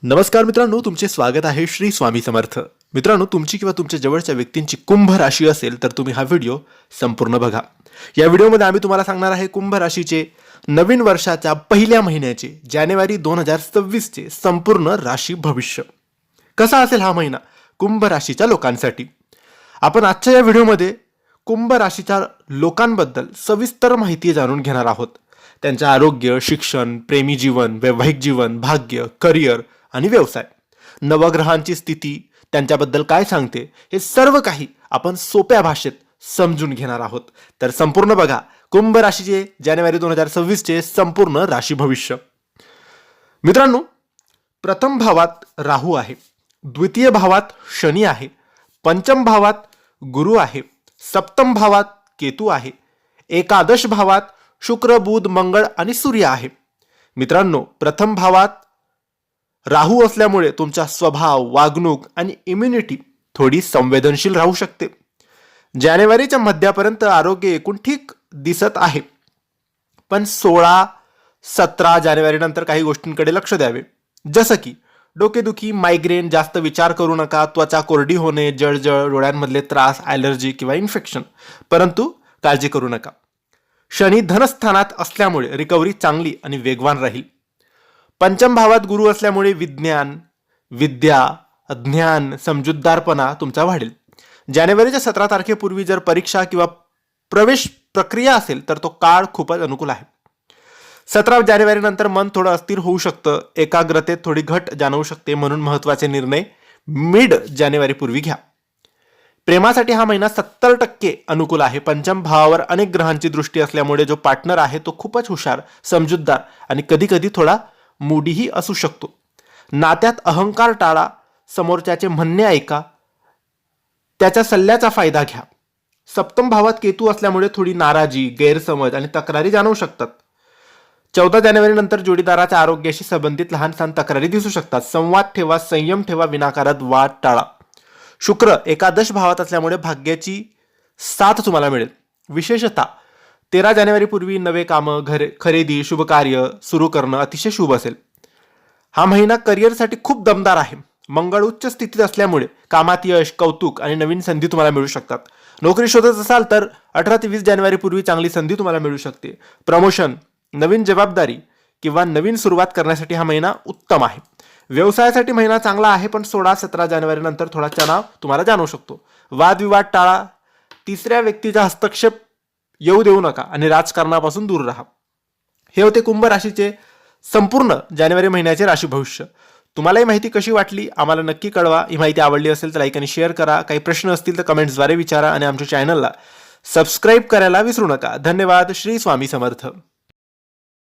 नमस्कार मित्रांनो, तुमचे स्वागत आहे श्री स्वामी समर्थ. मित्रांनो, तुमची किंवा तुमच्या जवळच्या व्यक्तींची कुंभ राशी असेल तर तुम्ही हा व्हिडिओ संपूर्ण बघा. या व्हिडिओमध्ये आम्ही तुम्हाला सांगणार आहे कुंभ राशीचे नवीन वर्षाच्या पहिल्या महिन्याचे जानेवारी 2026 चे संपूर्ण राशी भविष्य. कसा असेल हा महिना कुंभ राशीच्या लोकांसाठी. आपण आजच्या या व्हिडिओमध्ये कुंभ राशीच्या लोकांबद्दल सविस्तर माहिती जाणून घेणार आहोत. त्यांचे आरोग्य, शिक्षण, प्रेमी जीवन, वैवाहिक जीवन, भाग्य, करिअर आणि व्यवसाय, नवग्रहांची स्थिती त्यांच्याबद्दल काय सांगते, हे सर्व काही आपण सोप्या भाषेत समजून घेणार आहोत. तर संपूर्ण बघा कुंभ राशीचे जानेवारी 2026 चे संपूर्ण राशी भविष्य. मित्रांनो, प्रथम भावात राहू आहे, द्वितीय भावात शनी आहे, पंचम भावात गुरु आहे, सप्तम भावात केतू आहे, एकादश भावात शुक्र, बुध, मंगळ आणि सूर्य आहे. मित्रांनो, प्रथम भावात राहू असल्यामुळे तुमचा स्वभाव, वागणूक आणि इम्युनिटी थोडी संवेदनशील राहू शकते. जानेवारीच्या मध्यापर्यंत आरोग्य एकूण ठीक दिसत आहे, पण 16-17 जानेवारी नंतर काही गोष्टींकडे लक्ष द्यावे, जसं की डोकेदुखी, मायग्रेन, जास्त विचार करू नका, त्वचा कोरडी होणे, जळजळ, डोळ्यांमधले त्रास, ॲलर्जी किंवा इन्फेक्शन. परंतु काळजी करू नका. शनी धनस्थानात असल्यामुळे रिकव्हरी चांगली आणि वेगवान राहील. पंचम भावात गुरु असल्यामुळे विज्ञान, विद्या, ज्ञान, समजूतदारपणा तुमचा वाढेल. जानेवारीच्या 17 तारखेपूर्वी जर परीक्षा किंवा प्रवेश प्रक्रिया असेल तर तो काळ खूपच अनुकूल आहे. 17 जानेवारी नंतर मन थोडं अस्थिर होऊ शकतं, एकाग्रतेत थोडी घट जाणवू शकते, म्हणून महत्त्वाचे निर्णय मिड जानेवारी पूर्वी घ्या. प्रेमासाठी हा महिना 70% अनुकूल आहे. पंचम भावावर अनेक ग्रहांची दृष्टी असल्यामुळे जो पार्टनर आहे तो खूपच हुशार, समजूतदार आणि कधी कधी थोडा मूडीही असू शकतो. नात्यात अहंकार टाळा, समोरच्याचे म्हणणे ऐका, त्याच्या सल्ल्याचा फायदा घ्या. सप्तम भावात केतू असल्यामुळे थोडी नाराजी, गैरसमज आणि तक्रारी जाणवू शकतात. 14 जानेवारी नंतर जोडीदाराच्या आरोग्याशी संबंधित लहान सहान तक्रारी दिसू शकतात. संवाद ठेवा, संयम ठेवा, विनाकारण वाद टाळा. शुक्र एकादश भावात असल्यामुळे भाग्याची साथ तुम्हाला मिळेल. विशेषतः 13 जानेवारी पूर्वी नवे कामं, खरेदी, शुभ कार्य सुरू करणं अतिशय शुभ असेल. हा महिना करिअरसाठी खूप दमदार आहे. मंगळ उच्च स्थितीत असल्यामुळे कामात यश, कौतुक आणि नवीन संधी तुम्हाला मिळू शकतात. नोकरी शोधत असाल तर 18 ते 20 जानेवारी पूर्वी चांगली संधी तुम्हाला मिळू शकते. प्रमोशन, नवीन जबाबदारी किंवा नवीन सुरुवात करण्यासाठी हा महिना उत्तम आहे. व्यवसायासाठी महिना चांगला आहे, पण 16-17 जानेवारी नंतर थोडा तणाव तुम्हाला जाणवू शकतो. वादविवाद टाळा, तिसऱ्या व्यक्तीचा हस्तक्षेप येऊ देऊ नका आणि राजकारणापासून दूर राहा. हे होते कुंभ राशीचे संपूर्ण जानेवारी महिन्याचे राशी भविष्य. तुम्हाला ही माहिती कशी वाटली आम्हाला नक्की कळवा. ही माहिती आवडली असेल तर लाईक आणि शेअर करा. काही प्रश्न असतील तर कमेंट्सद्वारे विचारा आणि आमच्या चॅनलला सबस्क्राईब करायला विसरू नका. धन्यवाद. श्री स्वामी समर्थ.